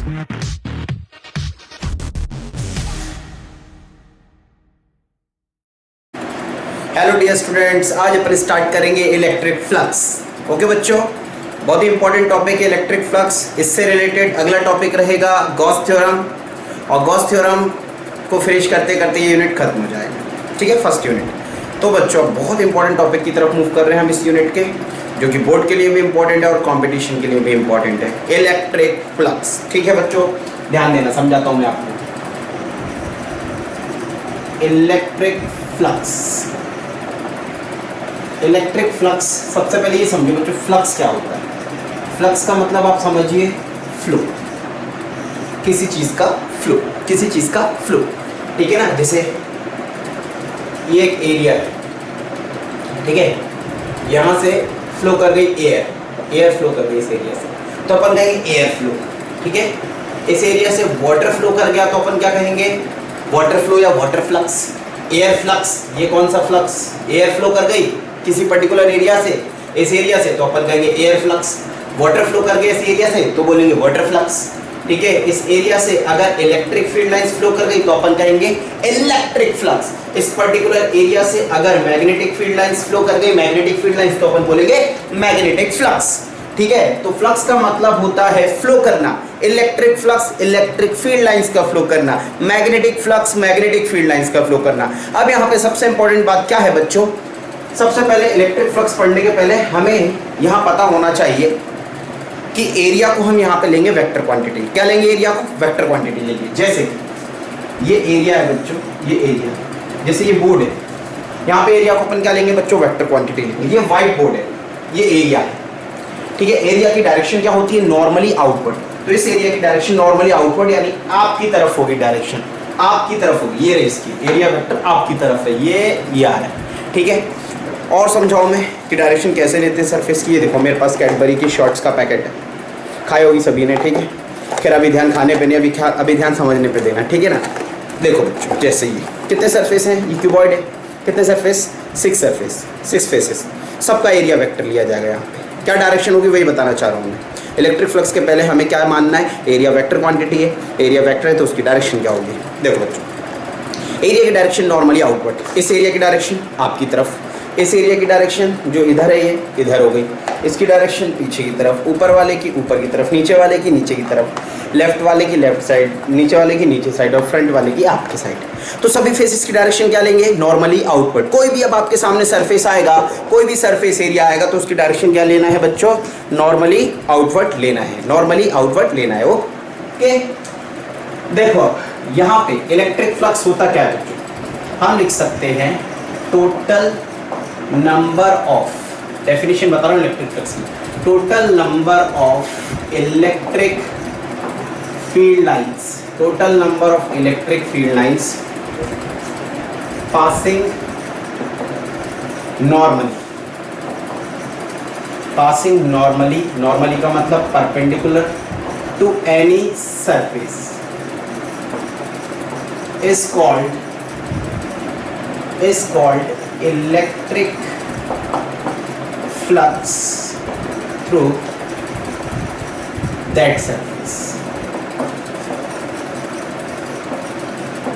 Hello dear students, आज अपन start करेंगे electric flux. Okay बच्चों, बहुत ही इंपॉर्टेंट टॉपिक है इलेक्ट्रिक फ्लक्स। इससे रिलेटेड अगला टॉपिक रहेगा गॉस थ्योरम, और गॉस थ्योरम को फिनिश करते करते ये यूनिट खत्म हो जाएगा। ठीक है, फर्स्ट यूनिट। तो बच्चों बहुत इंपॉर्टेंट टॉपिक की तरफ मूव कर रहे हैं हम इस यूनिट के, जो कि बोर्ड के लिए भी इंपॉर्टेंट है और कॉम्पिटिशन के लिए भी इंपॉर्टेंट है, इलेक्ट्रिक फ्लक्स। ठीक है बच्चों, ध्यान देना, समझाता हूँ मैं आपको। इलेक्ट्रिक फ्लक्स, इलेक्ट्रिक फ्लक्स, सबसे पहले ये समझो बच्चों फ्लक्स क्या होता है। फ्लक्स का मतलब आप समझिए फ्लो, किसी चीज का फ्लो, किसी चीज का फ्लो। ठीक है ना, जैसे ये एक एरिया है, ठीक है, यहां से फ्लो कर गई एयर, एयर फ्लो कर गई इस एरिया से, तो अपन कहेंगे एयर फ्लो। ठीक है, इस एरिया से वाटर फ्लो कर गया तो अपन क्या कहेंगे, वाटर फ्लो या वाटर फ्लक्स। एयर फ्लक्स, ये कौन सा फ्लक्स, एयर फ्लो कर गई किसी पर्टिकुलर एरिया से, इस एरिया से, तो अपन कहेंगे एयर फ्लक्स। वाटर फ्लो कर गए इस एरिया से तो बोलेंगे वाटर फ्लक्स। ठीक है, इस एरिया से अगर इलेक्ट्रिक फील्ड लाइंस फ्लो कर गई तो अपन कहेंगे इलेक्ट्रिक फ्लक्स। इस पर्टिकुलर एरिया से अगर मैग्नेटिक फील्ड लाइंस फ्लो कर गई, मैग्नेटिक फील्ड लाइंस, तो अपन बोलेंगे मैग्नेटिक फ्लक्स। ठीक है, तो फ्लक्स का मतलब होता है फ्लो करना। Electric flux electric field lines का फ्लो करना, magnetic flux magnetic field lines का फ्लो करना। अब यहाँ पे सबसे इंपॉर्टेंट बात क्या है बच्चों, सबसे पहले इलेक्ट्रिक फ्लक्स पढ़ने के पहले हमें यहाँ पता होना चाहिए कि एरिया को हम यहाँ पे लेंगे वेक्टर क्वांटिटी। क्या लेंगे, एरिया को वेक्टर क्वांटिटी लेंगे। जैसे ये एरिया है बच्चों, ये एरिया, जैसे ये बोर्ड है, यहाँ पे एरिया को अपन क्या लेंगे बच्चों, वेक्टर क्वांटिटी लेंगे। ये व्हाइट बोर्ड है, ये एरिया है। ठीक है, एरिया की डायरेक्शन क्या होती है, नॉर्मली आउटवर्ड। तो इस एरिया की डायरेक्शन नॉर्मली आउटवर्ड यानी आपकी तरफ होगी, डायरेक्शन आपकी तरफ होगी। ये इसकी एरिया वेक्टर आपकी तरफ है, ये आ रहा है। ठीक है, और समझाओ मैं कि डायरेक्शन कैसे लेते हैं सरफेस की। ये देखो मेरे पास कैडबरी की शॉर्ट्स का पैकेट है, खाई होगी सभी ने। ठीक है, फिर अभी ध्यान खाने पे नहीं, अभी ध्यान समझने पे देना। ठीक है ना, देखो बच्चों, जैसे ये कितने सरफेस हैं, ये क्यूबॉइड है, कितने सरफेस, 6 सरफेस, 6 फेसेस, सबका एरिया वेक्टर लिया जाएगा। यहाँ पे क्या डायरेक्शन होगी वही बताना चाह रहा हूँ मैं। इलेक्ट्रिक फ्लक्स के पहले हमें क्या मानना है, एरिया वेक्टर क्वांटिटी है, एरिया वेक्टर है तो उसकी डायरेक्शन क्या होगी। देखो बच्चों, एरिया की डायरेक्शन नॉर्मली आउटवर्ड, इस एरिया की डायरेक्शन आपकी तरफ, इस एरिया की डायरेक्शन जो इधर है ये इधर हो गई, इसकी डायरेक्शन पीछे की तरफ, ऊपर वाले की ऊपर की तरफ, नीचे वाले की नीचे की तरफ, लेफ्ट वाले की लेफ्ट साइड, नीचे वाले की नीचे साइड और फ्रंट वाले की आपकी साइड। तो सभी फेसेस की डायरेक्शन क्या लेंगे, नॉर्मली आउटवर्ड। कोई भी अब आपके सामने सरफेस आएगा, कोई भी सरफेस एरिया आएगा तो उसकी डायरेक्शन क्या लेना है बच्चों, नॉर्मली आउटवर्ड लेना है, नॉर्मली आउटवर्ड लेना है। ओके, देखो यहाँ पे इलेक्ट्रिक फ्लक्स होता क्या है बच्चों, हम लिख सकते हैं टोटल नंबर ऑफ, डेफिनेशन बता रहा हूँ इलेक्ट्रिक फ्लक्स की, total number of electric field lines, total number of electric field lines passing normally, passing normally, normally का मतलब perpendicular to any surface is called electric flux through that surface।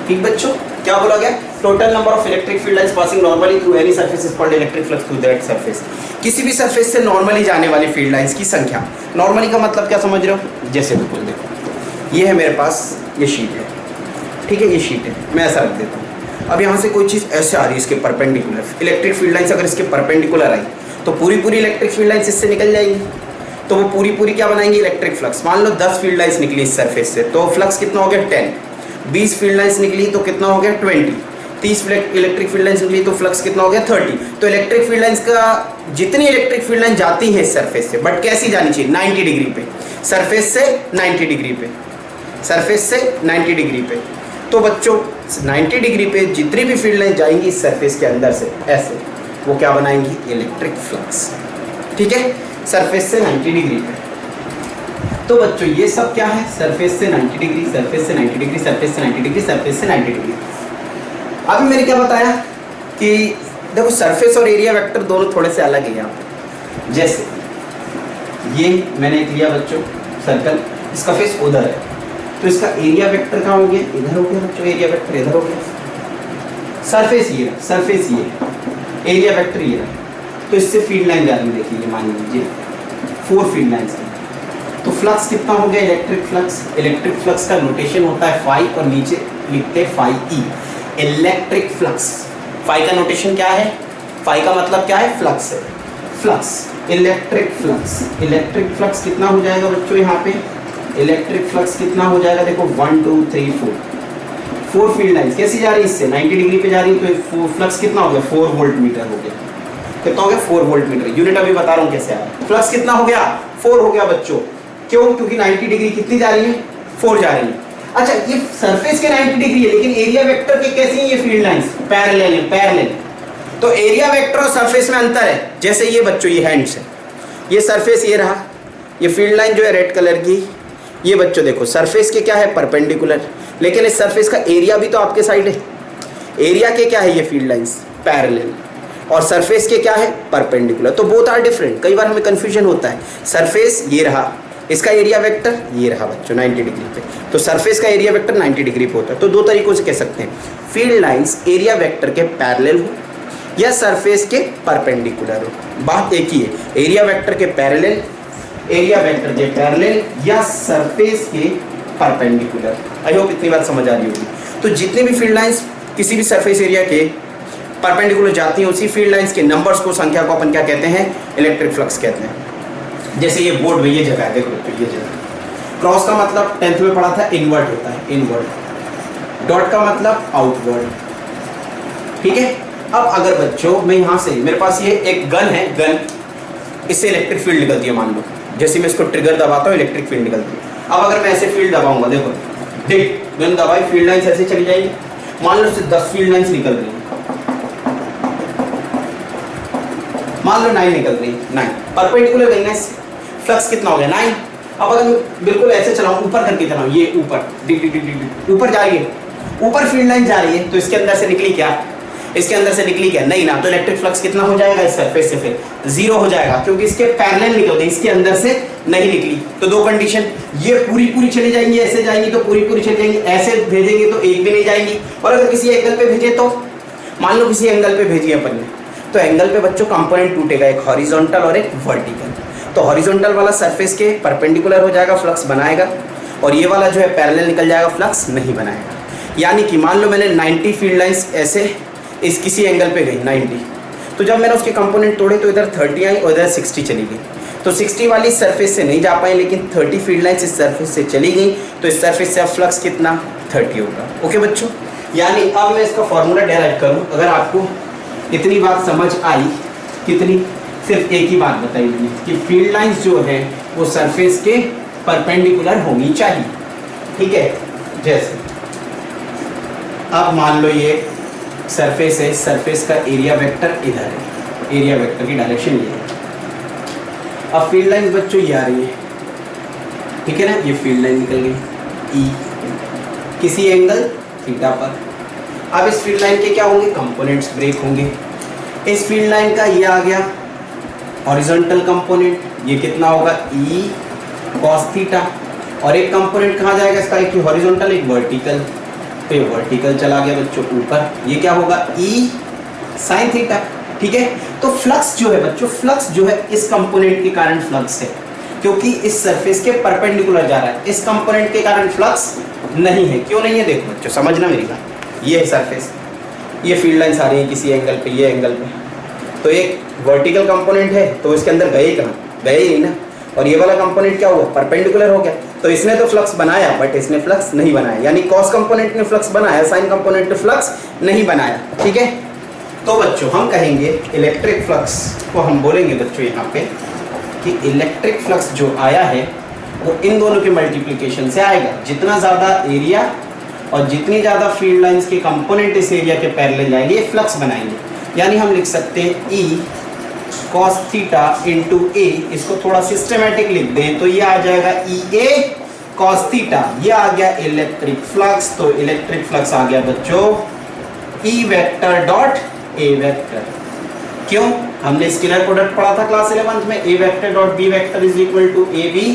ठीक बच्चों, क्या बोला गया, total number of electric field lines passing normally through any surface is called electric flux through that surface. किसी भी surface से नॉर्मली जाने वाली फील्ड लाइंस की संख्या। नॉर्मली का मतलब क्या समझ रहे हो, जैसे बिल्कुल देखो ये है मेरे पास, ये शीट है, ठीक है, ये शीट है, मैं ऐसा रख देता हूँ। अब यहाँ से कोई चीज़ ऐसे आ रही है इसके परपेंडिकुलर, इलेक्ट्रिक फील्ड लाइंस अगर इसके परपेंडिकुलर आई तो पूरी पूरी इलेक्ट्रिक फील्ड लाइंस इससे निकल जाएगी, तो वो पूरी पूरी क्या बनाएंगे, इलेक्ट्रिक फ्लक्स। मान लो 10 फील्ड लाइंस निकली इस सरफेस से तो फ्लक्स कितना हो गया 10, 20 फील्ड लाइंस निकली तो कितना हो गया 20, 30 इलेक्ट्रिक फील्ड लाइंस निकली तो फ्लक्स कितना हो गया 30। तो इलेक्ट्रिक फील्ड लाइंस का, जितनी इलेक्ट्रिक फील्ड लाइन जाती है इस सरफेस से, बट कैसी जानी चाहिए, 90 डिग्री पे, सरफेस से 90 डिग्री पे, सरफेस से 90 डिग्री पे। तो बच्चों 90 डिग्री पे जितनी भी फील्ड लाइन जाएंगी इस सरफेस के अंदर से ऐसे, वो क्या बनाएंगी, इलेक्ट्रिक फ्लक्स। ठीक है, सरफेस से 90 डिग्री पे। तो बच्चों ये सब क्या है, सरफेस से 90 डिग्री, सरफेस से 90 डिग्री, सरफेस से 90 डिग्री, सरफेस से 90 डिग्री। अभी मैंने क्या बताया कि देखो सरफेस और एरिया वेक्टर दोनों थोड़े से अलग है यहाँ पे। जैसे ये मैंने लिया बच्चों सर्कल, इसका फेस उधर है, तो इसका एरिया वेक्टर कहाँ हो गया, इधर हो गया बच्चों, एरिया वेक्टर इधर हो गया। सरफेस ये रहा, सरफेस ये है, एरिया वेक्टर ये रहा। तो इससे फील्ड लाइन जा रही है, देखिए मान लीजिए 4 फील्ड लाइन्स है। तो फ्लक्स कितना हो गया, इलेक्ट्रिक फ्लक्स। इलेक्ट्रिक फ्लक्स का नोटेशन होता है फाई और नीचे लिखते हैं phi E, electric flux. Phi का नोटेशन क्या है, फाई का मतलब क्या है, फ्लक्स है, flux, electric flux. Electric flux कितना हो जाएगा बच्चों, यहाँ पे इलेक्ट्रिक फ्लक्स कितना हो जाएगा, देखो 1 2 3 4 फील्ड लाइन्स कैसी जा रही है, इससे 90 डिग्री पे जा रही है। तो फ्लक्स कितना हो गया, 4 वोल्ट मीटर हो गया। कितना हो गया, 4 वोल्ट मीटर। यूनिट अभी बता रहा हूँ कैसे आया। फ्लक्स कितना हो गया, 4 हो गया बच्चों। क्यों, क्योंकि 90 डिग्री कितनी जा रही है, 4 जा रही है। अच्छा, ये सरफेस के 90 डिग्री है, लेकिन एरिया वेक्टर के कैसी है ये फील्ड लाइंस, पैरेलल है, पैरेलल। तो एरिया वेक्टर और सरफेस में अंतर है। जैसे ये बच्चों, ये हैंड्स है, ये सरफेस ये रहा, ये फील्ड लाइन जो है रेड कलर की, ये बच्चों देखो सरफेस के क्या है, परपेंडिकुलर। लेकिन इस सरफेस का एरिया भी तो आपके साइड है। एरिया के क्या है, ये फील्ड लाइंस पैरेलल, और सरफेस के क्या है, परपेंडिकुलर। तो बोथ आर डिफरेंट। कई बार हमें कंफ्यूजन होता है। सरफेस ये रहा, इसका एरिया वेक्टर ये रहा बच्चों 90 डिग्री पे। तो सरफेस का एरिया वेक्टर 90 डिग्री पे होता है। तो दो तरीकों से कह सकते हैं, फील्ड लाइंस एरिया वेक्टर के पैरेलल हो या सरफेस के परपेंडिकुलर हो। बात एक ही है, एरिया वेक्टर के पैरेलल, एरिया वेक्टर के पैरेलल या सरफेस के परपेंडिकुलर। आई होप इतनी बात समझ आ रही होगी। तो जितने भी फील्ड लाइंस किसी भी सरफेस एरिया के परपेंडिकुलर जाती हैं, उसी फील्ड लाइंस के नंबर्स को, संख्या को अपन क्या कहते हैं, इलेक्ट्रिक फ्लक्स कहते हैं। जैसे ये बोर्ड में ये जगह है, देखो तो ये जगह। क्रॉस का मतलब 10th में पढ़ा था, इनवर्ट होता है, इनवर्ट। डॉट का मतलब आउटवर्ड, ठीक है। अब अगर बच्चों मैं यहाँ से, मेरे पास ये एक गन है, गन, इससे इलेक्ट्रिक फील्ड निकलती है मान लो। जैसे मैं इसको ट्रिगर दबाता हूँ, इलेक्ट्रिक फील्ड निकलती है। अब अगर मैं ऐसे फील्ड दबाऊंगा, देखो देख, गन दबाई, फील्ड लाइन्स ऐसे चली जाएगी। मान लो इससे 10 फील्ड लाइन्स निकल रही है, मान लो 9 निकल रही है, 9 परपेंडिकुलर गई ना, फ्लक्स कितना हो गया, 9। अब अगर मैं बिल्कुल ऐसे चलाऊं, ऊपर करके चलाऊं, ये ऊपर ऊपर जा रही है, ऊपर फील्ड लाइन जा रही है, तो इसके अंदर से निकली क्या, इसके अंदर से निकली क्या, नहीं ना। तो इलेक्ट्रिक फ्लक्स कितना हो जाएगा, इस सरफेस से फिर 0 हो जाएगा, क्योंकि इसके पैरेलल निकल गई, इसके अंदर से नहीं निकली। तो दो कंडीशन, ये पूरी पूरी चली जाएंगी, ऐसे जाएंगी तो पूरी पूरी चली जाएंगी, ऐसे भेजेंगे तो एक भी नहीं जाएंगी। और अगर किसी एंगल पे भेजे तो, मान लो किसी एंगल पे भेजिए अपन ने, तो एंगल पे बच्चों कंपोनेंट टूटेगा, एक हॉरिजॉन्टल और एक वर्टिकल। तो हॉरिजॉन्टल वाला सरफेस के परपेंडिकुलर हो जाएगा, फ्लक्स बनाएगा, और ये वाला जो है पैरेलल निकल जाएगा, फ्लक्स नहीं बनाएगा। यानी कि मान लो मैंने 90 फील्ड लाइंस ऐसे इस किसी एंगल पे गई 90, तो जब मैंने उसके कंपोनेंट तोड़े तो इधर 30 आई और इधर 60 चली गई। तो 60 वाली सरफेस से नहीं जा पाई, लेकिन 30 फील्ड लाइंस इस सरफेस से चली गई, तो इस सरफेस से अब फ्लक्स कितना, 30 होगा। ओके बच्चों, यानी अब मैं इसका फॉर्मूला डेराइव करूँ, अगर आपको इतनी बात समझ आई, कितनी, सिर्फ एक ही बात बताई गई कि फील्ड लाइंस जो है वो सरफेस के परपेंडिकुलर होनी चाहिए, ठीक है। जैसे अब मान लो ये सरफेस है, सरफेस का एरिया वेक्टर इधर है, एरिया वेक्टर की डायरेक्शन ये है। अब फील्ड लाइंस बच्चों ये आ रही है, ठीक है ना, ये फील्ड लाइन निकल गई ई किसी एंगल थीटा पर। अब इस फील्ड लाइन के क्या होंगे, कंपोनेंट्स ब्रेक होंगे। इस फील्ड लाइन का ये आ गया हॉरिजॉन्टल कंपोनेंट, ये कितना होगा, ई कॉस थीटा। और एक कंपोनेंट कहाँ जाएगा इसका, एक हॉरिजॉन्टल एक वर्टिकल, तो ये वर्टिकल चला गया बच्चों ऊपर, ये क्या होगा, ई साइन थीटा, ठीक है। तो फ्लक्स जो है बच्चों, फ्लक्स जो है इस कंपोनेंट के कारण फ्लक्स है, क्योंकि इस सरफेस के परपेंडिकुलर जा रहा है। इस कंपोनेंट के कारण फ्लक्स नहीं है। क्यों नहीं है, देखो बच्चों समझना मेरी बात। ये है सरफेस, ये फील्ड लाइंस आ रही है किसी एंगल पे, ये एंगल पे, तो एक वर्टिकल कंपोनेंट है, तो इसके अंदर गए कहाँ, गए ही नहीं ना। और ये वाला कंपोनेंट क्या हुआ, परपेंडिकुलर हो गया, तो इसने तो फ्लक्स बनाया बट इसने फ्लक्स नहीं बनाया। यानी कॉस कंपोनेंट ने फ्लक्स बनाया, साइन कंपोनेंट ने फ्लक्स नहीं बनाया, ठीक है। तो बच्चों हम कहेंगे इलेक्ट्रिक फ्लक्स को, हम बोलेंगे बच्चों यहाँ पे कि इलेक्ट्रिक फ्लक्स जो आया है वो इन दोनों के मल्टीप्लिकेशन से आएगा। जितना ज़्यादा एरिया और जितनी ज़्यादा फील्ड लाइंस के कंपोनेंट इस एरिया के पैरेलल जाएंगे, ये फ्लक्स बनाएंगे। यानी हम लिख सकते हैं ई कॉस थीटा इंटू ए, इसको थोड़ा सिस्टमेटिक लिख दें तो ये आ जाएगा ई ए कॉस थीटा, ये आ गया इलेक्ट्रिक फ्लक्स। तो इलेक्ट्रिक फ्लक्स आ गया बच्चों E vector dot A vector. क्यों, हमने स्केलर प्रोडक्ट पढ़ा था क्लास 11th में, A vector dot B vector is equal to A B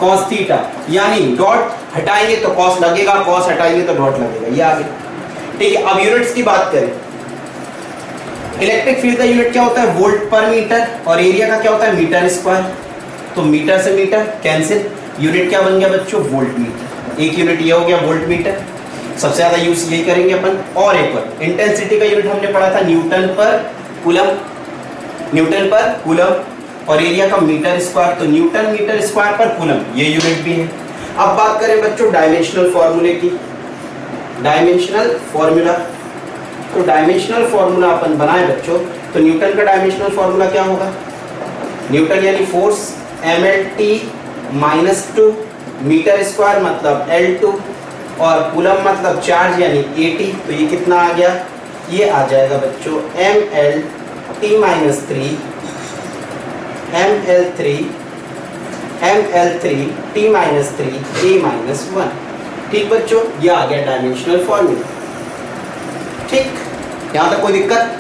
cos theta, यानी डॉट हटाएंगे तो कॉस लगेगा, कॉस हटाएंगे तो डॉट लगेगा, ये आगे। ठीक है, अब यूनिट्स की बात करें, इलेक्ट्रिक फील्ड का यूनिट क्या होता है, वोल्ट पर मीटर, और एरिया का क्या होता है, मीटर स्क्वायर। तो मीटर से मीटर कैंसिल, यूनिट क्या बन गया बच्चों, वोल्ट मीटर। एक यूनिट ये हो गया वोल्ट मीटर, सबसे ज्यादा यूज यही करेंगे अपन। और एक और इंटेंसिटी का यूनिट हमने पढ़ा था न्यूटन पर कूलम, न्यूटन पर कूलम, और एरिया का मीटर स्क्वायर, तो न्यूटन मीटर स्क्वायर पर कूलम, ये यूनिट भी है। अब बात करें बच्चों डायमेंशनल फॉर्मूले की, डायमेंशनल फॉर्मूला, तो डायमेंशनल फॉर्मूला अपन बनाए बच्चों, तो न्यूटन का डायमेंशनल फॉर्मूला क्या होगा, न्यूटन यानी फोर्स mlt -2, मीटर स्क्वायर मतलब L2, और कूलम मतलब चार्ज यानी 80, तो ये कितना आ गया, ये आ जाएगा बच्चों mlt -3 ml3 t -3 a-1। ठीक बच्चों, ये आ गया डायमेंशनल फॉर्मूला। ठीक, यहां तक कोई दिक्कत?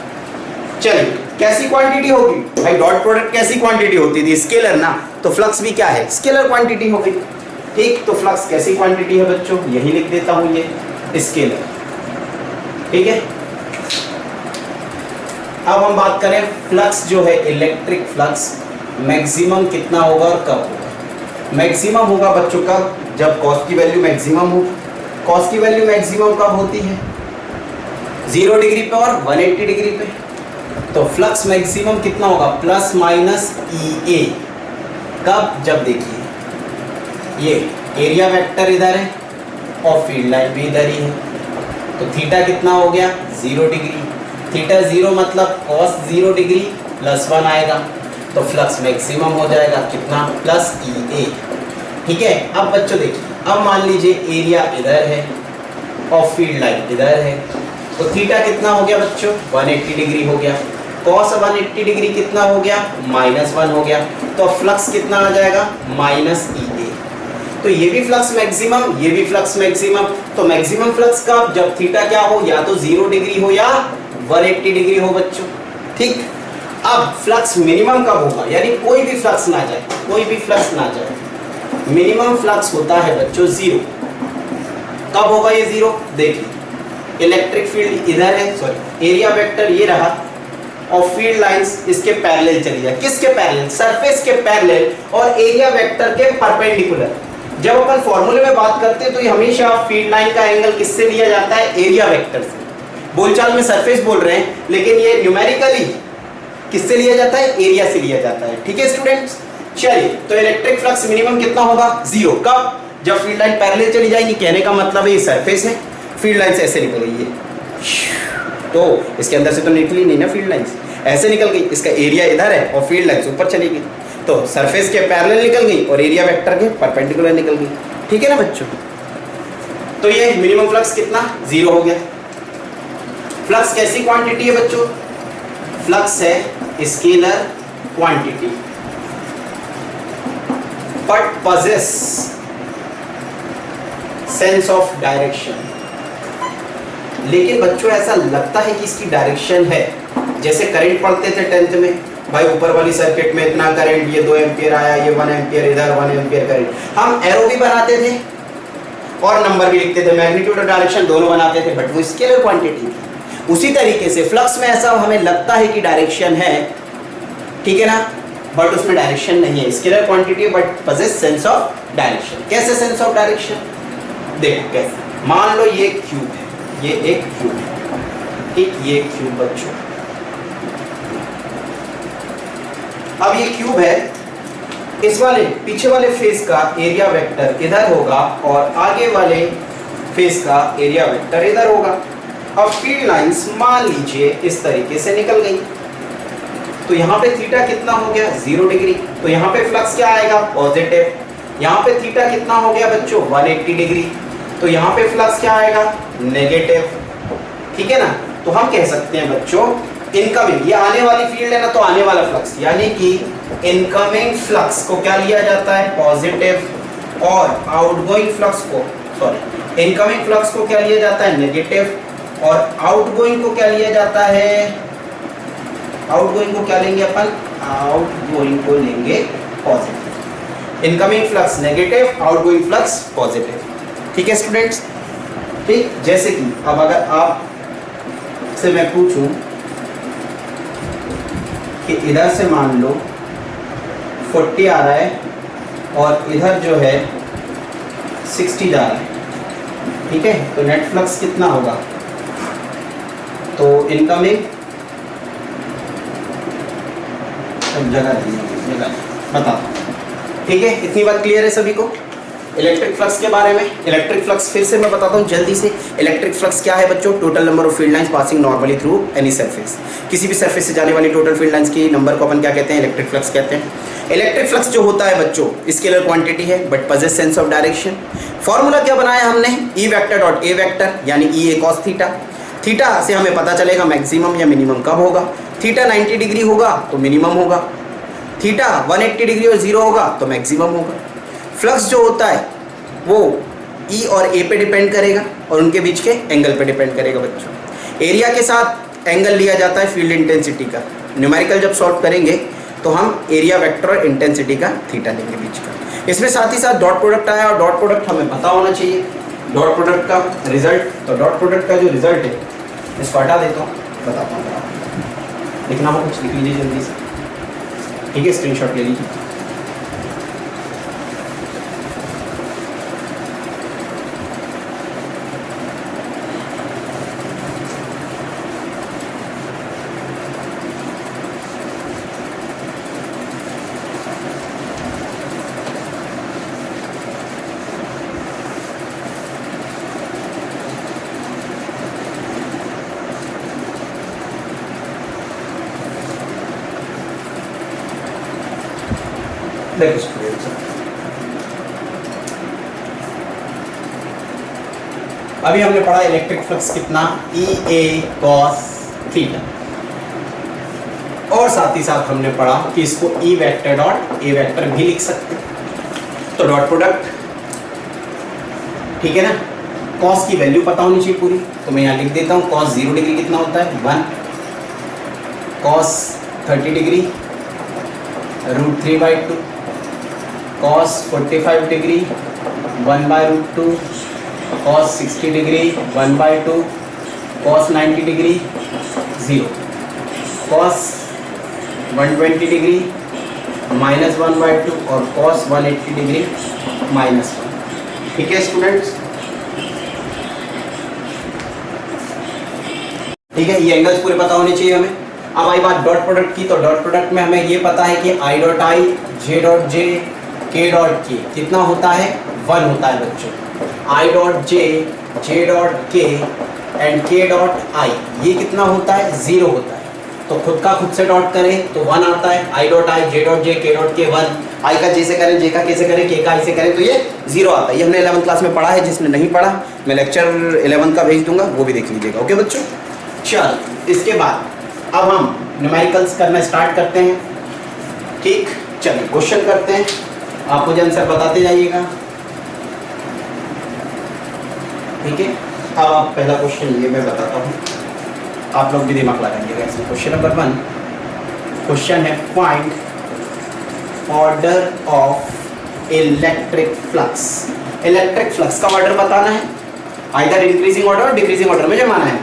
चलिए, कैसी क्वांटिटी होगी भाई, डॉट प्रोडक्ट कैसी क्वांटिटी होती थी, स्केलर ना, तो फ्लक्स भी क्या है, स्केलर क्वांटिटी हो गई। ठीक, तो फ्लक्स कैसी क्वांटिटी है बच्चों, यही लिख देता हूं, ये स्केलर। ठीक है, अब हम बात करें फ्लक्स जो है, इलेक्ट्रिक फ्लक्स मैक्सिमम कितना होगा और कब होगा। मैक्सिमम होगा बच्चों कब, जब कॉस की वैल्यू मैक्सिमम हो। कॉस की वैल्यू मैक्सिमम कब होती है, 0 डिग्री पे और 180 डिग्री पे। तो फ्लक्स मैक्सिमम कितना होगा, प्लस माइनस EA। कब, जब देखिए ये एरिया वेक्टर इधर है और फील्ड लाइन भी इधर ही है, तो थीटा कितना हो गया, 0 डिग्री। थीटा 0 मतलब कॉस 0 डिग्री प्लस 1 आएगा, तो फ्लक्स मैक्सिमम हो जाएगा कितना, प्लस EA। ठीक है, अब बच्चों देखिए, अब मान लीजिए एरिया इधर है और फील्ड लाइन इधर है, तो थीटा कितना हो गया बच्चों, 180 डिग्री हो गया। कॉस 180 डिग्री कितना हो गया, -1 हो गया, तो फ्लक्स कितना आ जाएगा, -EA। तो ये भी फ्लक्स मैक्सिमम, ये भी फ्लक्स मैक्सिमम। तो मैक्सिमम फ्लक्स कब, जब थीटा क्या हो, या तो 0 डिग्री हो या 180 डिग्री हो बच्चों। ठीक, अब फ्लक्स मिनिमम कब होगा, यानी कोई भी फ्लक्स ना जाए, कोई भी फ्लक्स ना जाए, मिनिमम फ्लक्स होता है बच्चों 0। कब होगा ये 0, देखिए इलेक्ट्रिक फील्ड इधर है, सॉरी एरिया वेक्टर ये रहा, और फील्ड लाइंस इसके पैरेलल चली जाए, किसके पैरेलल, सरफेस के पैरेलल, और एरिया वेक्टर के परपेंडिकुलर। जब अपन फॉर्मूले में बात करते हैं तो ये हमेशा फील्ड लाइन का एंगल किससे लिया जाता है, एरिया वेक्टर से। बोलचाल में सरफेस बोल रहे हैं, लेकिन ये न्यूमेरिकली किससे लिया जाता है, एरिया से लिया जाता है। ठीक है स्टूडेंट्स, चलिए, तो इलेक्ट्रिक फ्लक्स मिनिमम कितना होगा, 0। कब, जब फील्ड लाइन पैरेलल चली जाएगी। कहने का मतलब है ये सरफेस है, फील्ड लाइन से ऐसे निकल गई है, तो इसके अंदर से तो निकली नहीं ना फील्ड लाइंस, ऐसे निकल गई, इसका एरिया इधर है और फील्ड लाइंस ऊपर चली गई, तो सरफेस के पैरेलल निकल गई और एरिया वेक्टर के परपेंडिकुलर निकल गई। ठीक है ना बच्चों, तो ये मिनिमम फ्लक्स कितना, 0 हो गया। फ्लक्स कैसी क्वांटिटी है बच्चों, फ्लक्स है scalar quantity, but possess sense of direction. लेकिन बच्चों ऐसा लगता है कि इसकी डायरेक्शन है, जैसे करंट पढ़ते थे 10th में, भाई ऊपर वाली सर्किट में इतना करंट, ये 2 एम्पियर आया, ये 1 एम्पियर इधर, 1 एम्पियर करंट। हम एरो भी बनाते थे और नंबर भी लिखते थे, मैग्नीट्यूड और डायरेक्शन दोनों बनाते थे, बट वो स्केलर क्वांटिटी थी। उसी तरीके से फ्लक्स में ऐसा हमें लगता है कि डायरेक्शन है, ठीक है ना, बट उसमें डायरेक्शन नहीं है, scalar quantity but possess sense of direction. कैसे सेंस ऑफ डायरेक्शन, देखो कैसे, मान लो ये क्यूब है, ये एक क्यूब है, ठीक, ये क्यूब बच्चों, अब ये क्यूब है, इस वाले पीछे वाले फेस का एरिया वेक्टर इधर होगा और आगे वाले फेस का एरिया वेक्टर इधर होगा। अब फील्ड लाइंस मान लीजिए इस तरीके से निकल गई, तो यहाँ पे थीटा कितना हो गया, 0 डिग्री, तो यहाँ पे फ्लक्स क्या आएगा, पॉजिटिव। यहाँ पे थीटा कितना हो गया बच्चों, 180 डिग्री, तो यहाँ पे फ्लक्स क्या आएगा, नेगेटिव। ठीक है ना, तो हम कह सकते हैं बच्चों इनकमिंग, ये आने वाली फील्ड है ना, तो आने वाला फ्लक्स, यानी कि इनकमिंग फ्लक्स को क्या लिया जाता है, पॉजिटिव, और आउटगोइंग फ्लक्स को, सॉरी, इनकमिंग फ्लक्स को क्या लिया जाता है, नेगेटिव, और आउटगोइंग को क्या लिया जाता है, आउटगोइंग को क्या लेंगे अपन, आउटगोइंग को लेंगे positive. Incoming flux negative, outgoing flux positive. ठीक है स्टूडेंट्स, ठीक। जैसे कि अब अगर आप से मैं पूछूं कि इधर से मान लो 40 आ रहा है और इधर जो है 60 जा रहा है, ठीक है, तो नेट फ्लक्स कितना होगा? तो इनकमिंग जगह बता, ठीक है, इतनी बात क्लियर है सभी को इलेक्ट्रिक फ्लक्स के बारे में। इलेक्ट्रिक फ्लक्स फिर से मैं बताता हूँ जल्दी से। इलेक्ट्रिक फ्लक्स क्या है बच्चों? Total number of field lines passing normally through any surface. किसी भी सरफेस से जाने वाली टोटल फील्ड लाइंस की नंबर को अपन क्या कहते हैं? इलेक्ट्रिक फ्लक्स कहते हैं। इलेक्ट्रिक फ्लक्स जो होता है बच्चों स्केलर क्वांटिटी है but possess sense of direction. Formula क्या बनाया हमने? ई वेक्टर डॉट ए वेक्टर यानी ई ए कॉस थीटा। थीटा से हमें पता चलेगा मैक्सिमम या मिनिमम कब होगा। थीटा 90 डिग्री होगा तो मिनिमम होगा, थीटा 180 डिग्री और 0 होगा तो मैक्सिमम होगा। फ्लक्स जो होता है वो ई और ए पे डिपेंड करेगा और उनके बीच के एंगल पे डिपेंड करेगा बच्चों। एरिया के साथ एंगल लिया जाता है फील्ड इंटेंसिटी का। न्यूमेरिकल जब सॉल्व करेंगे तो हम एरिया वेक्टर और इंटेंसिटी का थीटा लेंगे बीच का। इसमें साथ ही साथ डॉट प्रोडक्ट आया और डॉट प्रोडक्ट हमें पता होना चाहिए डॉट प्रोडक्ट का रिजल्ट। तो डॉट प्रोडक्ट का जो रिजल्ट है इसको हटा देता हूँ, बताता हूँ। लिखना हो कुछ लिख लीजिए जल्दी से, ठीक है, स्क्रीनशॉट ले लीजिए। देखो स्टूडेंट्स, अभी हमने पढ़ा इलेक्ट्रिक फ्लक्स कितना? ई ए कॉस थीटा। और साथ ही साथ हमने पढ़ा कि इसको ई वेक्टर डॉट ए वेक्टर भी लिख सकते हैं। तो डॉट प्रोडक्ट, ठीक है ना, कॉस की वैल्यू पता होनी चाहिए पूरी, तो मैं यहाँ लिख देता हूँ कॉस 0 डिग्री कितना होता है? 1, cos 30 degree √3/2, cos 45 degree 1/√2, cos 60 degree 1/2, cos 90 degree 0, cos 120 degree -1/2 और cos 180 डिग्री -1। ठीक है स्टूडेंट्स, ठीक है, ये एंगल्स पूरे पता होने चाहिए हमें। अब आई बात डॉट प्रोडक्ट की, तो डॉट प्रोडक्ट में हमें ये पता है कि I dot I, J dot J, के डॉट के कितना होता है? 1 होता है बच्चों। I dot J, J dot के एंड के डॉट आई ये कितना होता है? 0 होता है। तो खुद का खुद से डॉट करें तो 1 आता है। I dot I, J dot J, के डॉट के 1। आई का जे से करें, जे का के से करें, के का आई से करें तो ये 0 आता है। ये हमने 11th क्लास में पढ़ा है, जिसने नहीं पढ़ा मैं लेक्चर 11 का भेज दूंगा, वो भी देख लीजिएगा। ओके बच्चों, चल इसके बाद अब हम न्यूमेरिकल्स करना स्टार्ट करते हैं। ठीक, चलिए क्वेश्चन करते हैं, आप मुझे आंसर बताते जाइएगा। ठीक है, अब आप पहला क्वेश्चन ये मैं बताता हूँ, आप लोग भी दिमाग लगाइएगा इसमें। क्वेश्चन नंबर 1 क्वेश्चन है find order of electric flux. Electric flux का ऑर्डर बताना है, आइदर इंक्रीजिंग ऑर्डर और डिक्रीजिंग ऑर्डर में जमाना है।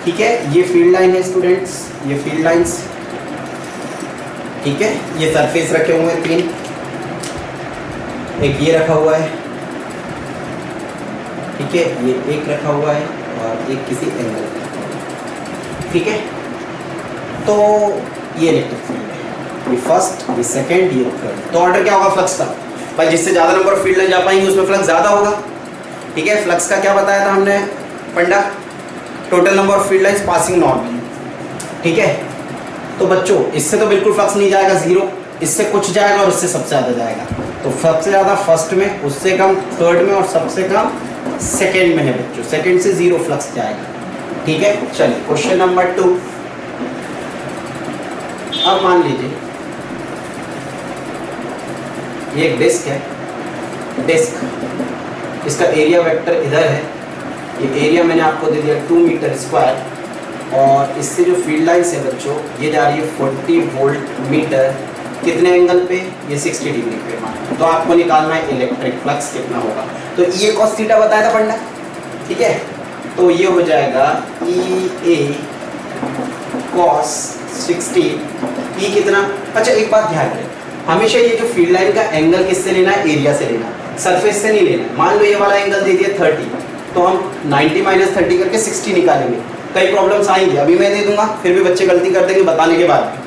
ठीक है, ये फील्ड लाइन है स्टूडेंट्स, ये फील्ड लाइंस, ठीक है, ये सरफेस रखे हुए हैं 3, एक ये रखा हुआ है, ठीक है, ये एक रखा हुआ है और एक किसी एंगल, ठीक है। तो ये इलेक्ट्रिक फील्ड है, ये फर्स्ट, ये सेकंड, ये थर्ड। तो ऑर्डर क्या होगा फ्लक्स का? भाई जिससे ज़्यादा नंबर ऑफ फील्ड लाइन जा पाएंगे उसमें फ्लक्स ज़्यादा होगा। ठीक है, फ्लक्स का क्या बताया था हमने पंडा? Total number of field lines passing normally. ठीक है, तो बच्चों इससे तो बिल्कुल फ्लक्स नहीं जाएगा 0, इससे कुछ जाएगा और इससे सबसे ज़्यादा जाएगा। तो सबसे ज़्यादा फर्स्ट में, उससे कम थर्ड में और सबसे कम सेकंड में है बच्चों। सेकंड से 0 फ्लक्स जाएगा। ठीक है, चलिए क्वेश्चन नंबर 2। अब मान लीजिए ये एक डिस्क है, डिस्क, इसका एरिया वेक्टर इधर है, ये एरिया मैंने आपको दे दिया 2 मीटर स्क्वायर और इससे जो फील्ड लाइन्स है बच्चों ये जा रही है 40 वोल्ट मीटर कितने एंगल पे, ये 60 डिग्री पे मान। तो आपको निकालना है इलेक्ट्रिक फ्लक्स कितना होगा। तो ये cos थीटा बताया था पढ़ना, ठीक है। तो ये हो जाएगा E A cos 60, E कितना। अच्छा एक बात ध्यान रखें, हमेशा ये जो फील्ड लाइन का एंगल किससे लेना है, एरिया से लेना है, सरफेस से नहीं लेना। मान लो ये वाला एंगल दे दिया 30, तो हम 90 माइनस 30 करके 60 निकालेंगे। कई प्रॉब्लम्स आएंगे, अभी मैं दे दूंगा, फिर भी बच्चे गलती कर देंगे बताने के बाद,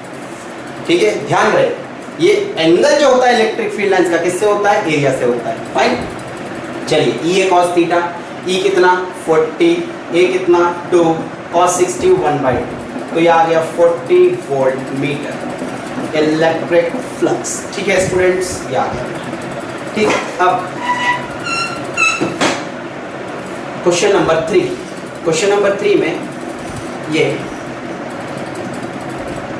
ठीक है। ध्यान रहे, ये एंगल जो होता है इलेक्ट्रिक फील्ड लाइंस का किससे होता है, एरिया से होता है। फाइन, चलिए E A cos theta, E कितना 40, A कितना 2, cos 60 1/2, तो ये आ गया 40 वोल्ट मीटर इलेक्ट्रिक फ्लक्स। ठीक है स्टूडेंट्स, ये आ गया। ठीक, अब क्वेश्चन नंबर 3। क्वेश्चन नंबर 3 में ये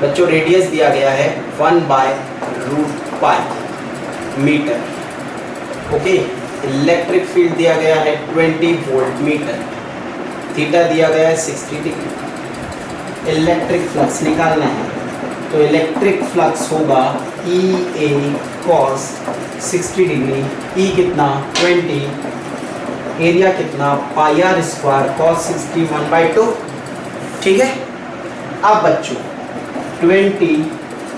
बच्चों रेडियस दिया गया है 1/√π मीटर। ओके, इलेक्ट्रिक फील्ड दिया गया है 20 वोल्ट मीटर, थीटा दिया गया है 60 डिग्री। इलेक्ट्रिक फ्लक्स निकालना है, तो इलेक्ट्रिक फ्लक्स होगा E A cos 60 degree, E कितना 20, एरिया कितना पाई आर स्क्वायर cos 60 1/2। ठीक है, अब बच्चों 20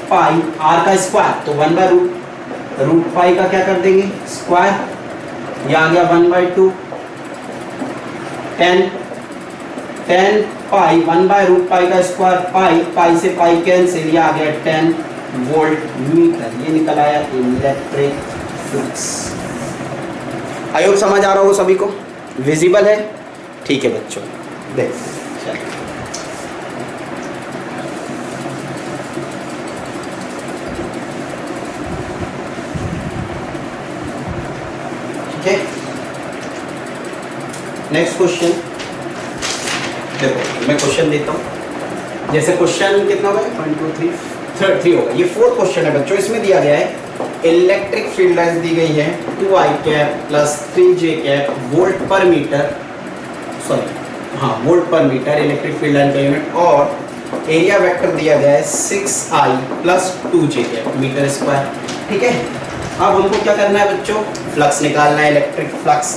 पाई आर का स्क्वायर, तो 1/√, पाई का क्या कर देंगे स्क्वायर, ये आ गया 1/2, 10 पाई 1/√पाई का स्क्वायर, पाई से पाई कैंसिल, ये आ गया 10 वोल्ट मीटर। ये निकल आया इलेक्ट्रिक फ्लक्स। आई होप समझ आ रहा होगा सभी को, विजिबल है। ठीक है बच्चों, देख ठीक है। नेक्स्ट क्वेश्चन देखो, मैं क्वेश्चन देता हूं। जैसे क्वेश्चन कितना होगा 1 2 3 होगा। ये 4th क्वेश्चन है बच्चों। इसमें दिया गया है इलेक्ट्रिक फील्ड लाइंस दी गई है 2i cap plus 3j cap volt पर मीटर, सॉरी हाँ वोल्ट पर मीटर इलेक्ट्रिक फील्ड लाइन का यूनिट, और एरिया वेक्टर दिया गया है 6i plus 2j cap metre square. ठीक है, अब हमको क्या करना है बच्चों, फ्लक्स निकालना है, इलेक्ट्रिक फ्लक्स।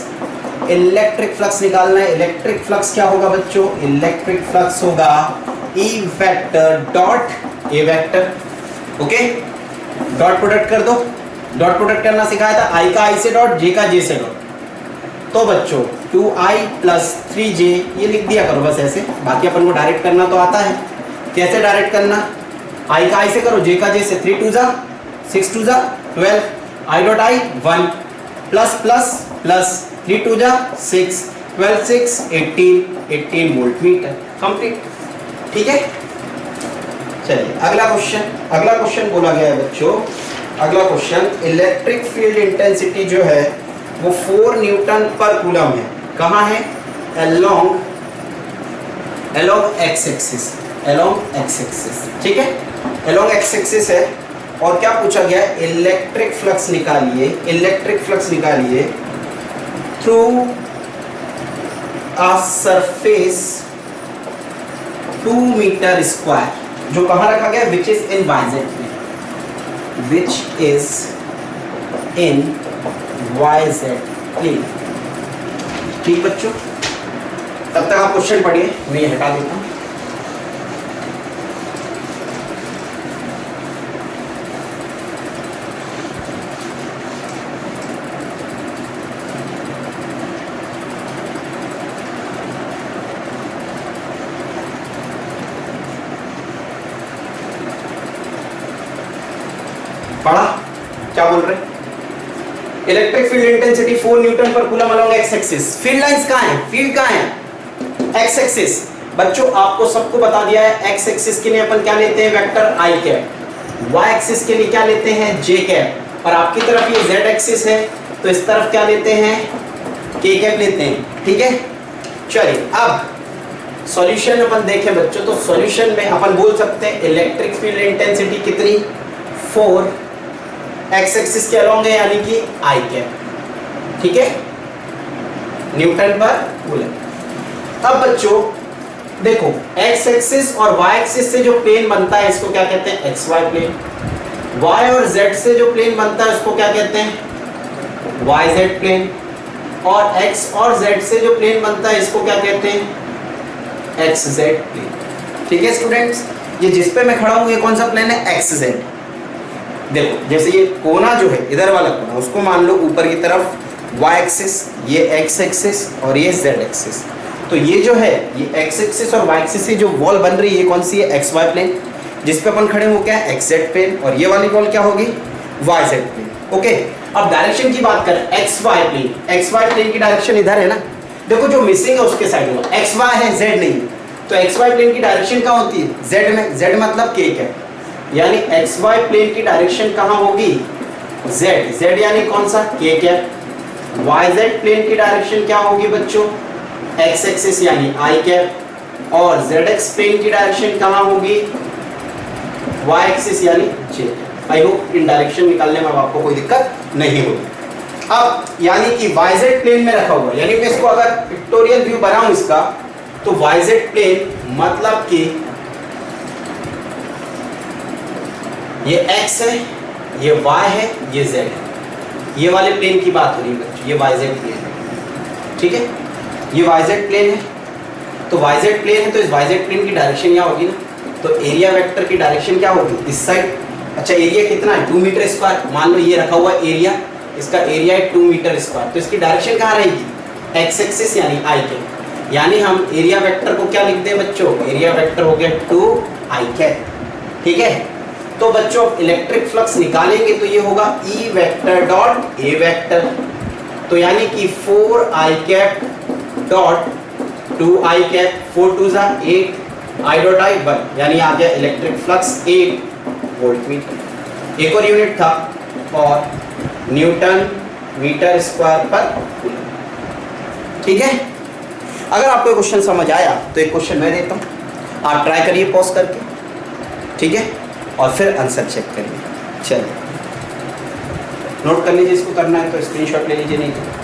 इलेक्ट्रिक फ्लक्स निकालना है। इलेक्ट्रिक फ्लक्स क्या होगा बच्चों, इलेक्ट्रिक फ्लक्स होगा E vector dot A vector. Okay, dot product कर दो, डॉट प्रोडक्ट करना सिखाया था, I का I से डॉट, J का J से डॉट। तो बच्चों 2i प्लस 3j ये लिख दिया करो बस ऐसे, बाकी अपन को डायरेक्ट करना तो आता है। कैसे डायरेक्ट करना, I का I से करो, J का J से, 3 2 जा 6 2 जा 12, I dot I 1 plus plus plus 3 2 जा 6, 12 6 18 वोल्ट मीटर कंप्लीट। ठीक है, चलिए अगला क्वेश्चन बोला गया है बच्चों। अगला क्वेश्चन, इलेक्ट्रिक फील्ड इंटेंसिटी जो है वो 4 न्यूटन पर कूलम है। कहाँ है, अलोंग एक्स एक्सिस, ठीक है, अलोंग एक्स एक्सिस है। और क्या पूछा गया है, इलेक्ट्रिक फ्लक्स निकालिए through a surface 2 metre square, जो कहाँ रखा गया, which is in YZ plane. ठीक बच्चों, तब तक आप क्वेश्चन पढ़िए, मैं ये हटा देता हूं। पढ़ा क्या बोल रहे, इलेक्ट्रिक फील्ड इंटेंसिटी 4 न्यूटन पर coulomb along x axis. Field lines कहाँ है, फील्ड कहाँ है, एक्स एक्सिस। बच्चों आपको सबको बता दिया है, एक्स एक्सिस के लिए अपन क्या लेते हैं, vector i cap, Y axis के लिए क्या लेते हैं, j कैप, और आपकी तरफ ये z एक्सिस है, तो इस तरफ क्या लेते हैं, k कैप लेते हैं। ठीक है, चलिए अब सॉल्यूशन अपन देखें बच्चों, तो सॉल्यूशन में अपन बोल सकते हैं इलेक्ट्रिक फील्ड इंटेंसिटी कितनी, 4 एक्स एक्सिस के अलोंग है, यानी कि I कैप। ठीक है, न्यूटन पर कूलम। अब बच्चों देखो, एक्स एक्सिस और वाई एक्सिस से जो प्लेन बनता है इसको क्या कहते हैं, एक्स वाई प्लेन। y और z से जो प्लेन बनता है उसको क्या कहते हैं, yz प्लेन, और x और z से जो प्लेन बनता है इसको क्या कहते हैं, xz प्लेन। ठीक है स्टूडेंट्स, ये जिस पे मैं खड़ा हूं ये कौन सा प्लेन है, xz। देखो जैसे ये कोना जो है इधर वाला कोना, उसको मान लो ऊपर की तरफ y एक्सिस, ये x एक्सिस और ये z एक्सिस। तो ये जो है ये x एक्सिस और y एक्सिस से जो वॉल बन रही है ये कौन सी है, xy प्लेन, जिस पे अपन खड़े हो क्या है, xz प्लेन, और ये वाली वॉल क्या होगी, yz प्लेन। ओके, अब डायरेक्शन की बात करें, xy प्लेन, xy प्लेन की डायरेक्शन इधर है ना, देखो जो मिसिंग है उसके साइड में xy है, z नहीं, तो xy प्लेन की डायरेक्शन कहाँ होती है, z में, z मतलब k है, यानी xy प्लेन की डायरेक्शन कहाँ होगी, z, z यानी कौन सा, k कैप। yz प्लेन की डायरेक्शन क्या होगी बच्चों, x एक्सिस यानी i कैप, और zx प्लेन की डायरेक्शन कहाँ होगी, y एक्सिस यानी j। I hope in direction निकालने में आपको कोई दिक्कत नहीं होगी। अब यानी कि yz प्लेन में रखा हुआ, यानी मैं इसको अगर पिक्टोरियल व्यू बनाऊं इसका, तो yz प्लेन मतलब कि ये x है, ये y है, ये z है, ये वाले प्लेन की बात हो रही है बच्चों, ये yz प्लेन है। ठीक है, ये yz प्लेन है, तो yz प्लेन है तो इस yz प्लेन की डायरेक्शन क्या होगी ना, तो एरिया वेक्टर की डायरेक्शन क्या होगी, इस साइड। अच्छा एरिया कितना है, 2 मीटर स्क्वायर, मान लो ये रखा हुआ एरिया, इसका एरिया है 2 मीटर स्क्वायर, तो इसकी डायरेक्शन कहाँ रहेगी, x एक्सिस यानी i कैप, यानी हम एरिया वेक्टर को क्या लिखते हैं बच्चों, एरिया वेक्टर हो गया 2i कैप। ठीक है, तो बच्चों इलेक्ट्रिक फ्लक्स निकालेंगे तो ये होगा E vector dot A vector, तो यानी कि 4i cap dot 2i cap, 4 2 जा 8, i डॉट i 1, यानी आ गया इलेक्ट्रिक फ्लक्स 8 वोल्ट मीटर। एक और यूनिट था और न्यूटन मीटर स्क्वायर पर कूलम। ठीक है, अगर आपको क्वेश्चन समझ आया तो एक क्वेश्चन मैं देता हूँ, आप ट्राई करिए पॉज करके, ठीक है, और फिर आंसर चेक करिए। चलिए नोट कर लीजिए, इसको करना है तो स्क्रीनशॉट ले लीजिए, नहीं तो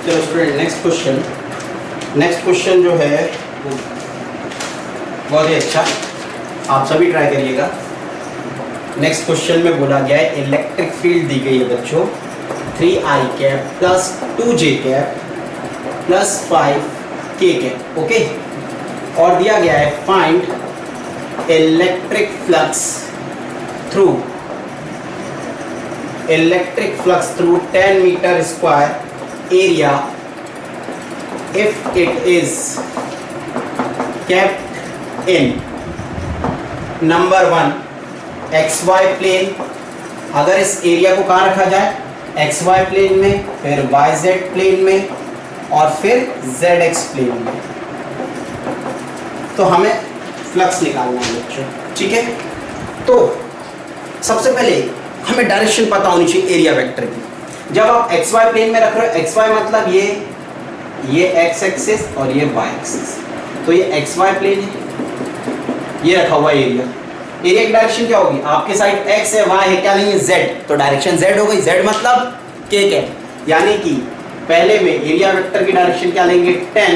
चलो स्टूडेंट नेक्स्ट क्वेश्चन जो है वो बहुत ही अच्छा, आप सभी ट्राई करिएगा। नेक्स्ट क्वेश्चन में बोला गया है इलेक्ट्रिक फील्ड दी गई है बच्चों 3i cap plus 2j cap plus 5k cap. Okay, और दिया गया है find electric flux through 10 metre square area if it is kept in number 1 xy plane, अगर इस एरिया को कहाँ रखा जाए, xy प्लेन में, फिर yz प्लेन में, और फिर zx प्लेन में, तो हमें फ्लक्स निकालना है बच्चों। ठीक है, तो सबसे पहले हमें डायरेक्शन पता होनी चाहिए एरिया वेक्टर की। जब आप xy प्लेन में रख रहे हो, xy मतलब ये x एक्सिस और ये y एक्सिस, तो ये xy प्लेन है, ये रखा हुआ एरिया की डायरेक्शन क्या होगी, आपके साइड x है, y है, क्या नहीं है, z, तो डायरेक्शन z हो गई, z मतलब k कैप, यानी कि पहले में एरिया वेक्टर की डायरेक्शन क्या लेंगे, 10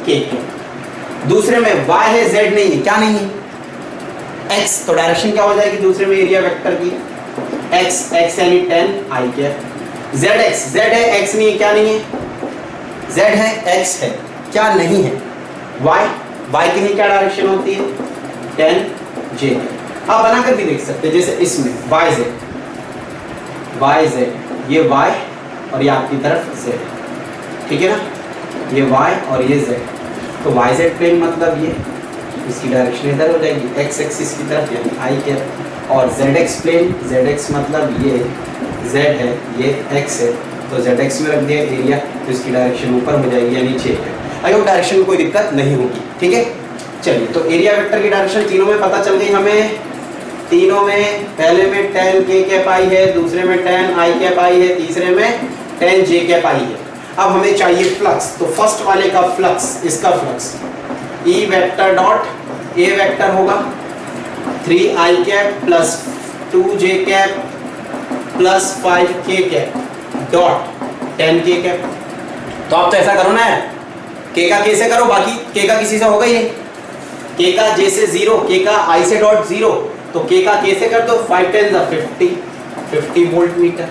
k कैप। दूसरे में y है, z नहीं है, क्या नहीं है, x, तो डायरेक्शन क्या हो जाएगी दूसरे में एरिया वेक्टर की, x यानी 10 i कैप। zx, z है, x नहीं है, क्या नहीं है, z है, x है, क्या नहीं है, y की नहीं क्या डायरेक्शन होती है, 10j। आप बनाकर भी देख सकते हैं, जैसे इसमें yz, ये y और ये आपकी तरफ z, ठीक है ना, ये y और ये z, तो yz प्लेन मतलब ये, इसकी डायरेक्शन इधर हो जाएगी x एक्सिस की तरफ, यानी i कैप, और zx प्लेन, zx मतलब ये z है, ये x है, तो zx में रख दिया एरिया, तो इसकी डायरेक्शन ऊपर हो जाएगी, यानी नीचे है। आई होप डायरेक्शन में कोई दिक्कत नहीं होगी। ठीक है, चलिए तो एरिया वेक्टर की डायरेक्शन तीनों में पता चल गई हमें। तीनों में पहले में 10 k कैप आई है, दूसरे में 10 i कैप आई है, तीसरे में 10 j कैप आई है। अब हमें चाहिए फ्लक्स, तो फर्स्ट वाले का फ्लक्स, इसका flux E vector dot A vector होगा 3i cap plus 2j cap plus 5k cap dot 10k cap. तो आप तो ऐसा करो ना यार, k का k से करो, बाकी k का किसी से होगा ही नहीं। k का j से 0, k का i से डॉट 0, तो k का k से कर दो, 5 10 50 वोल्ट मीटर।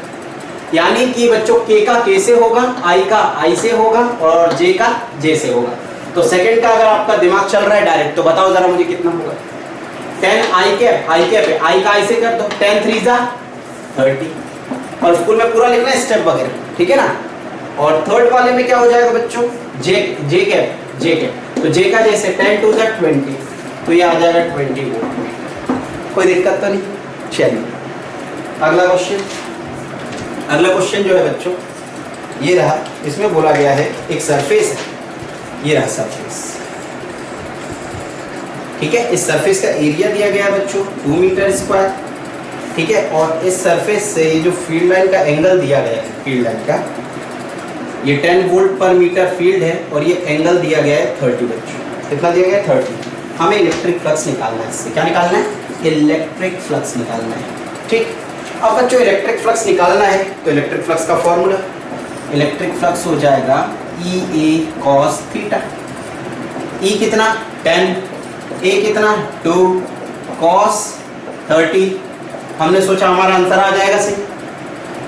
यानी कि बच्चों k का k से होगा, i का i से होगा और j का j से होगा। तो सेकंड का अगर आपका दिमाग चल रहा है डायरेक्ट, तो बताओ जरा मुझे कितना होगा। 10 i कैप है, i का i से कर दो, 10 3 जा 30। और स्कूल में पूरा लिखना है स्टेप वगैरह, ठीक है ना। और थर्ड वाले में क्या हो जाएगा बच्चों, j कैप, तो j का j से 10 2 जा 20, तो ये आ जाएगा 20 वोल्ट। कोई दिक्कत तो नहीं। चलिए अगला क्वेश्चन जो है बच्चों ये रहा। इसमें बोला गया है एक सरफेस है, ये रहा सरफेस, ठीक है। इस सरफेस का एरिया दिया गया है बच्चों 2 मीटर स्क्वायर, ठीक है। और इस सरफेस से ये जो फील्ड लाइन का एंगल दिया गया है, फील्ड लाइन का ये 10 वोल्ट पर मीटर फील्ड है और ये एंगल दिया गया है 30 बच्चों। कितना दिया गया है 30। हमें इलेक्ट्रिक फ्लक्स निकालना है, इससे क्या निकालना है, इलेक्ट्रिक फ्लक्स निकालना है, ठीक। अब बच्चों इलेक्ट्रिक फ्लक्स निकालना है तो इलेक्ट्रिक फ्लक्स का फॉर्मूला, इलेक्ट्रिक फ्लक्स हो जाएगा E A cos theta. E कितना 10, A कितना 2, cos 30। हमने सोचा हमारा आंसर आ जाएगा सही,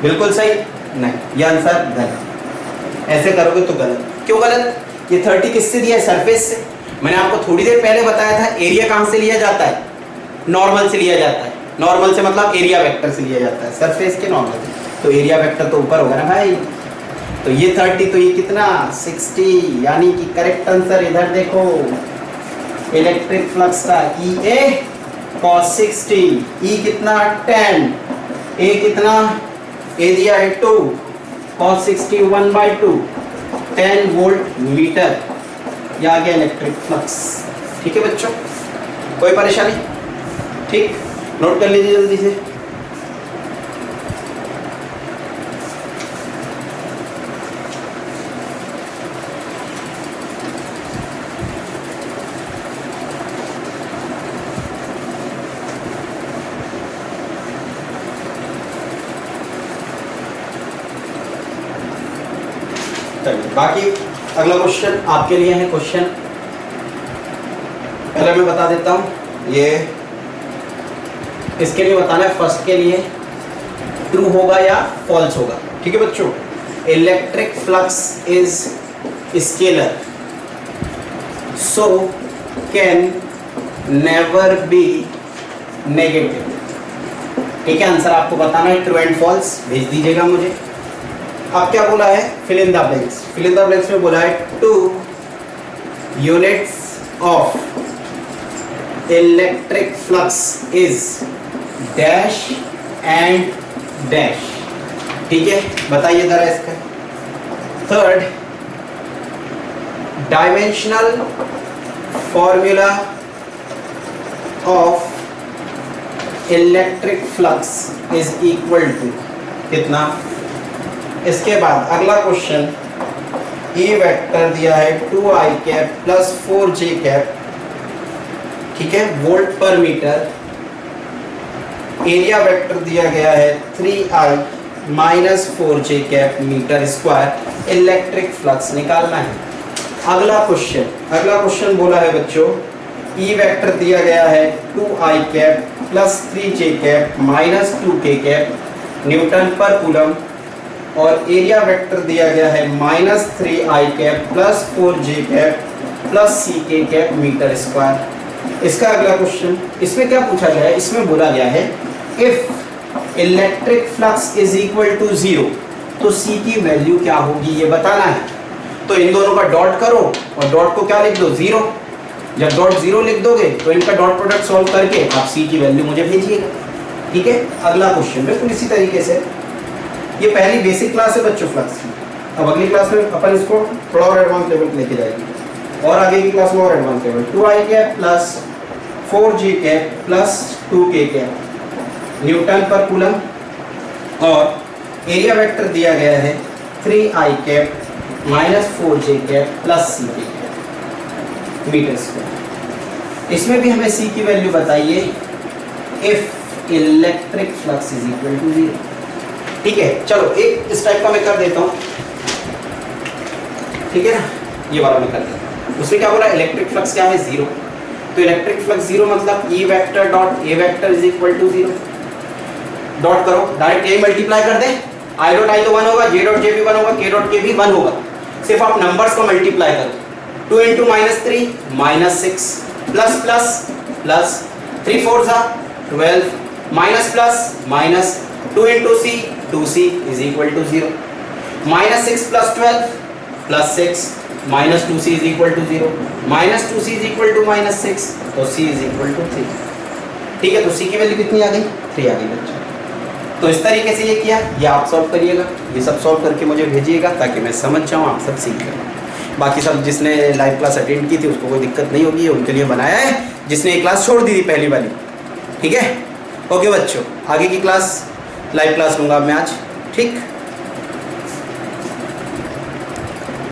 बिल्कुल सही नहीं, ये आंसर गलत। ऐसे करोगे तो गलत। क्यों गलत, ये 30 किससे दिया है, सरफेस से। मैंने आपको थोड़ी देर पहले बताया था एरिया कहाँ से लिया जाता है, नॉर्मल से लिया जाता है। नॉर्मल से मतलब एरिया वेक्टर से लिया जाता है, सरफेस के नॉर्मल। तो एरिया वेक्टर तो ऊपर होगा ना भाई। तो ये 30, तो ये कितना 60, यानी कि करेक्ट आंसर इधर देखो, इलेक्ट्रिक फ्लक्स का E A cos 60। E कितना 10, A कितना, A दिया है 2, cos 60 1/2, 10 वोल्ट मीटर। ये आ गया इलेक्ट्रिक फ्लक्स, ठीक है बच्चों। कोई परेशानी, ठीक, नोट कर लीजिए जल्दी से। बाकी अगला क्वेश्चन आपके लिए है। क्वेश्चन पहले मैं बता देता हूं, ये इसके लिए बताना है, फर्स्ट के लिए ट्रू होगा या फॉल्स होगा, ठीक है बच्चों। Electric flux is scalar so can never be negative, ठीक है। आंसर आपको बताना है, ट्रू एंड फॉल्स भेज दीजिएगा मुझे। अब क्या बोला है, fill in the blanks. Fill in the blanks में बोला है 2 units of electric flux is dash and dash, ठीक है। बताइए जरा इसका। Third, dimensional formula of electric flux is equal to कितना। इसके बाद अगला क्वेश्चन, E वेक्टर दिया है 2i cap plus 4j cap, ठीक है, वोल्ट पर मीटर। एरिया वेक्टर दिया गया है 3i minus 4j cap metre square. Electric flux निकालना है। अगला क्वेश्चन बोला है बच्चों, E वेक्टर दिया गया है 2i cap plus 3j cap minus 2k cap newton पर कूलम। और एरिया वेक्टर दिया गया है minus 3i cap plus 4j cap plus ck cap metre square. इसका अगला क्वेश्चन, इसमें क्या पूछा गया है, इसमें बोला गया है if electric flux is equal to 0 तो c की वैल्यू क्या होगी ये बताना है। तो इन दोनों का डॉट करो और डॉट को क्या लिख दो, 0। जब डॉट 0 लिख दोगे तो इनका डॉट प्रोडक्ट सॉल्व करके आप c की वैल्यू मुझे भेजिएगा, ठीक है। अगला क्वेश्चन बिल्कुल इसी तरीके से, ये पहली बेसिक क्लास है बच्चों फ्लक्स की। अब अगली क्लास में अपन इसको थोड़ा और एडवांस लेवल पे लेके जाएंगे, और आगे की क्लास में और advance level. 2i cap plus 4j cap plus 2k cap newton पर कूलम, और एरिया वेक्टर दिया गया है 3i cap minus 4j cap plus c cap metre square. इसमें भी हमें c की वैल्यू बताइए if electric flux is equal to 0। ठीक है, चलो एक इस टाइप का मैं कर देता हूं, ठीक है ना, ये वाला मैं कर देता हूं। उसमें क्या बोला, इलेक्ट्रिक फ्लक्स क्या है 0, तो इलेक्ट्रिक फ्लक्स 0 मतलब E vector dot A vector is equal to 0। Dot करो, डायरेक्ट यही मल्टीप्लाई कर दे, I डॉट I तो 1 होगा, J डॉट J भी 1 होगा, K डॉट K भी 1 होगा, सिर्फ आप नंबर्स को मल्टीप्लाई करो। 2 into -3 -6 plus plus plus 3 4 12 minus plus minus 2 into C 2C is equal to 0 -6 plus 12 plus 6 minus 2C is equal to 0 minus 2C is equal to -6 तो C is equal to 3। ठीक है, तो C की value कितनी आ गई, 3 आ गई बच्चों। तो इस तरीके से ये किया, ये आप सॉल्व करिएगा, ये सब सॉल्व करके मुझे भेजिएगा ताकि मैं समझ जाऊँ, आप सब सीख लें। बाकी सब जिसने लाइव क्लास अटेंड की थी उसको कोई दिक्कत नहीं होगी, उनके लिए बनाया है, जिसने ये क्लास छोड़ दी थी पहली वाली। ठीक है, ओके बच्चों, आगे की क्लास लाइव क्लास लूँगा मैं आज, ठीक।